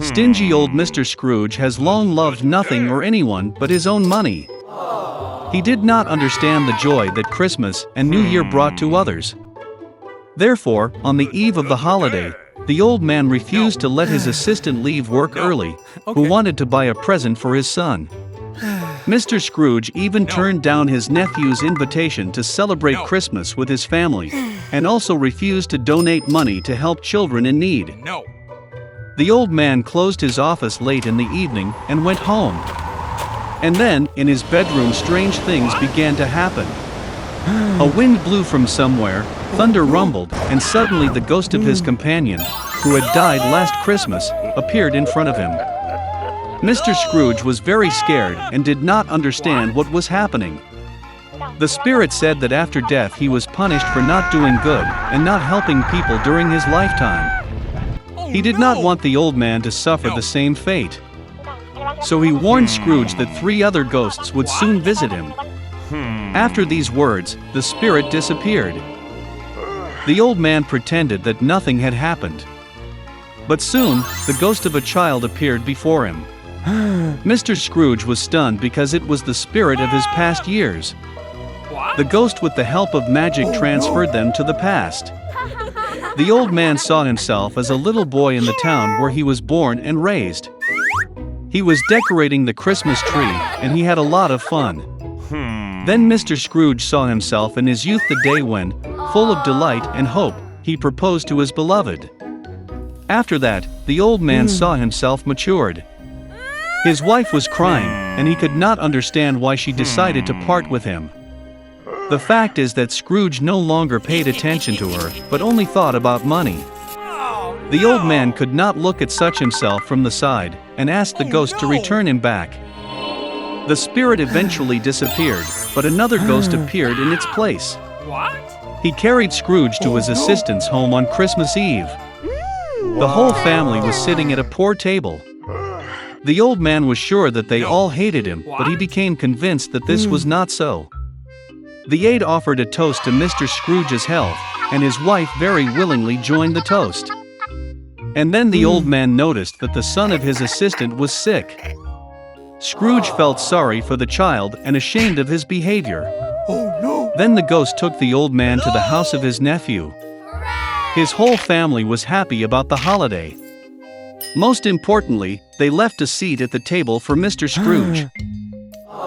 Stingy old Mr. Scrooge has long loved nothing or anyone but his own money. He did not understand the joy that Christmas and New Year brought to others. Therefore, on the eve of the holiday, the old man refused to let his assistant leave work early, who wanted to buy a present for his son. Mr. Scrooge even turned down his nephew's invitation to celebrate Christmas with his family, and also refused to donate money to help children in need. The old man closed his office late in the evening and went home. And then, in his bedroom, strange things began to happen. A wind blew from somewhere, thunder rumbled, and suddenly the ghost of his companion, who had died last Christmas, appeared in front of him. Mr. Scrooge was very scared and did not understand what was happening. The spirit said that after death he was punished for not doing good and not helping people during his lifetime. He did not want the old man to suffer the same fate. So he warned Scrooge that 3 other ghosts would soon visit him. After these words, the spirit disappeared. The old man pretended that nothing had happened. But soon, the ghost of a child appeared before him. Mr. Scrooge was stunned because it was the spirit of his past years. The ghost, with the help of magic, transferred them to the past. The old man saw himself as a little boy in the town where he was born and raised. He was decorating the Christmas tree, and he had a lot of fun. Then Mr. Scrooge saw himself in his youth, the day when, full of delight and hope, he proposed to his beloved. After that, the old man saw himself matured. His wife was crying, and he could not understand why she decided to part with him. The fact is that Scrooge no longer paid attention to her, but only thought about money. The old man could not look at such himself from the side, and asked the ghost to return him back. The spirit eventually disappeared, but another ghost appeared in its place. He carried Scrooge to his assistant's home on Christmas Eve. The whole family was sitting at a poor table. The old man was sure that they all hated him, but he became convinced that this was not so. The aide offered a toast to Mr. Scrooge's health, and his wife very willingly joined the toast. And then the old man noticed that the son of his assistant was sick. Scrooge felt sorry for the child and ashamed of his behavior. Then the ghost took the old man to the house of his nephew. His whole family was happy about the holiday. Most importantly, they left a seat at the table for Mr. Scrooge.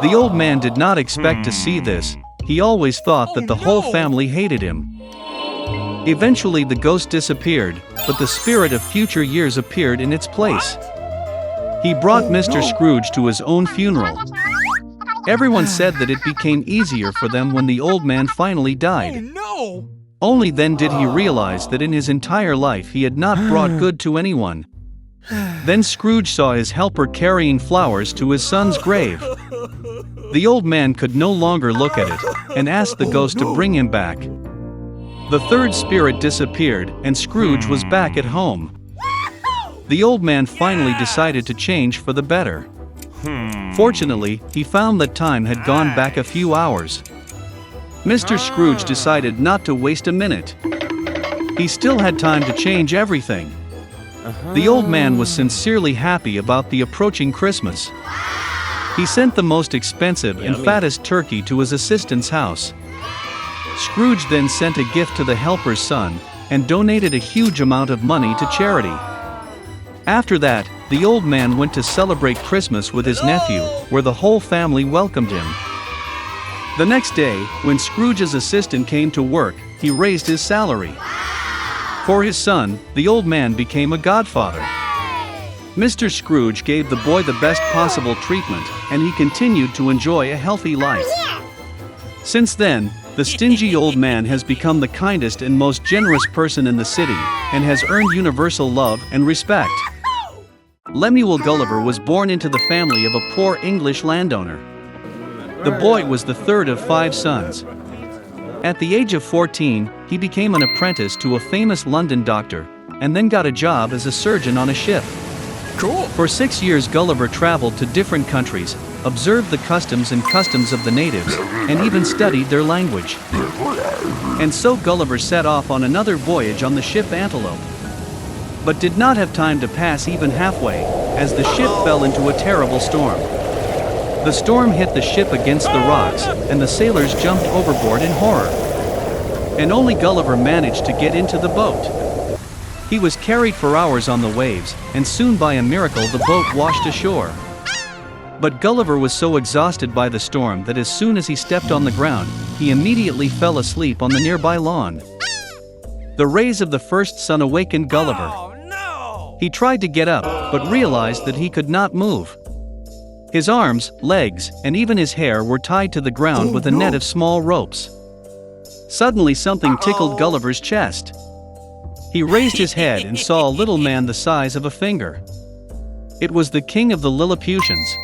The old man did not expect to see this. He always thought that the whole family hated him. Eventually the ghost disappeared, but the spirit of future years appeared in its place. He brought Mr. Scrooge to his own funeral. Everyone said that it became easier for them when the old man finally died. Only then did he realize that in his entire life he had not brought good to anyone. Then Scrooge saw his helper carrying flowers to his son's grave. The old man could no longer look at it, and asked the ghost to bring him back. The third spirit disappeared, and Scrooge was back at home. The old man finally decided to change for the better. Fortunately, he found that time had gone back a few hours. Mr. Scrooge decided not to waste a minute. He still had time to change everything. The old man was sincerely happy about the approaching Christmas. He sent the most expensive and fattest turkey to his assistant's house. Scrooge then sent a gift to the helper's son, and donated a huge amount of money to charity. After that, the old man went to celebrate Christmas with his nephew, where the whole family welcomed him. The next day, when Scrooge's assistant came to work, he raised his salary. For his son, the old man became a godfather. Mr. Scrooge gave the boy the best possible treatment, and he continued to enjoy a healthy life. Since then, the stingy old man has become the kindest and most generous person in the city, and has earned universal love and respect. Lemuel Gulliver was born into the family of a poor English landowner. The boy was the third of 5 sons. At the age of 14, he became an apprentice to a famous London doctor, and then got a job as a surgeon on a ship. For 6 years Gulliver traveled to different countries, observed the customs of the natives, and even studied their language. And so Gulliver set off on another voyage on the ship Antelope. but did not have time to pass even halfway, as the ship fell into a terrible storm. The storm hit the ship against the rocks, and the sailors jumped overboard in horror. And only Gulliver managed to get into the boat. He was carried for hours on the waves, and soon by a miracle the boat washed ashore. But Gulliver was so exhausted by the storm that as soon as he stepped on the ground, he immediately fell asleep on the nearby lawn. The rays of the first sun awakened Gulliver. He tried to get up, but realized that he could not move. His arms, legs, and even his hair were tied to the ground with a net of small ropes. Suddenly something tickled Gulliver's chest. He raised his head and saw a little man the size of a finger. It was the king of the Lilliputians.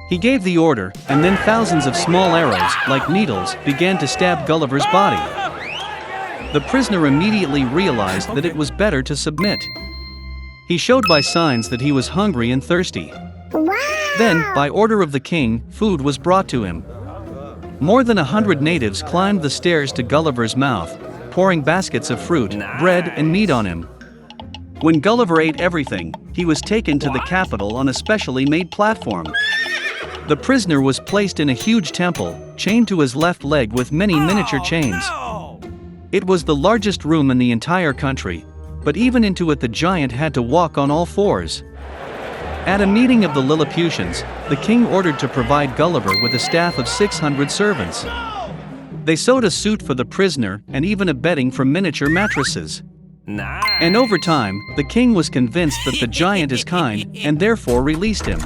He gave the order, and then thousands of small arrows, like needles, began to stab Gulliver's body. The prisoner immediately realized that it was better to submit. He showed by signs that he was hungry and thirsty. Then, by order of the king, food was brought to him. More than 100 natives climbed the stairs to Gulliver's mouth, pouring baskets of fruit, bread, and meat on him. When Gulliver ate everything, he was taken to the capital on a specially made platform. The prisoner was placed in a huge temple, chained to his left leg with many miniature chains. It was the largest room in the entire country, but even into it the giant had to walk on all fours. At a meeting of the Lilliputians, the king ordered to provide Gulliver with a staff of 600 servants. They sewed a suit for the prisoner and even a bedding from miniature mattresses. And over time, the king was convinced that the giant is kind and therefore released him.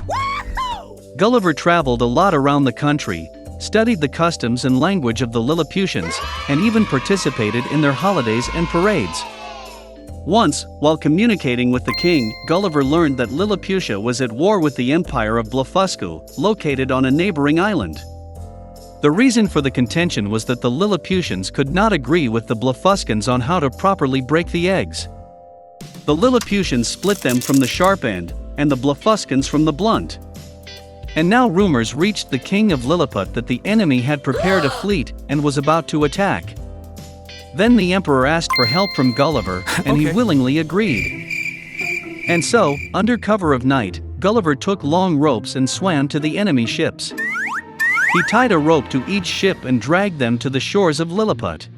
Gulliver traveled a lot around the country, studied the customs and language of the Lilliputians, and even participated in their holidays and parades. Once, while communicating with the king, Gulliver learned that Lilliputia was at war with the empire of Blefuscu, located on a neighboring island. The reason for the contention was that the Lilliputians could not agree with the Blefuscans on how to properly break the eggs. The Lilliputians split them from the sharp end, and the Blefuscans from the blunt. And now rumors reached the king of Lilliput that the enemy had prepared a fleet and was about to attack. Then the emperor asked for help from Gulliver, and he willingly agreed. And so, under cover of night, Gulliver took long ropes and swam to the enemy ships. He tied a rope to each ship and dragged them to the shores of Lilliput.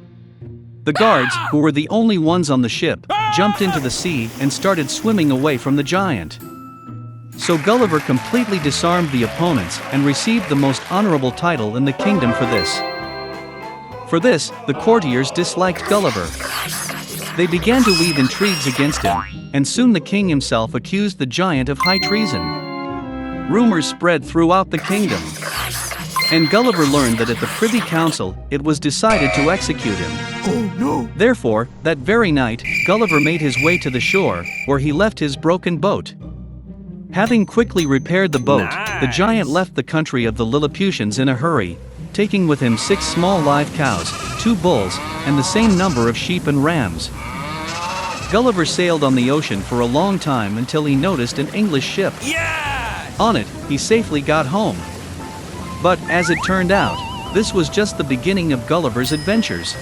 The guards, who were the only ones on the ship, jumped into the sea and started swimming away from the giant. So Gulliver completely disarmed the opponents and received the most honorable title in the kingdom for this. For this, the courtiers disliked Gulliver. They began to weave intrigues against him, and soon the king himself accused the giant of high treason. Rumors spread throughout the kingdom. And Gulliver learned that at the Privy Council, it was decided to execute him. Oh no! Therefore, that very night, Gulliver made his way to the shore, where he left his broken boat. Having quickly repaired the boat, the giant left the country of the Lilliputians in a hurry, taking with him 6 small live cows, 2 bulls, and the same number of sheep and rams. Gulliver sailed on the ocean for a long time until he noticed an English ship. On it, he safely got home. But, as it turned out, this was just the beginning of Gulliver's adventures.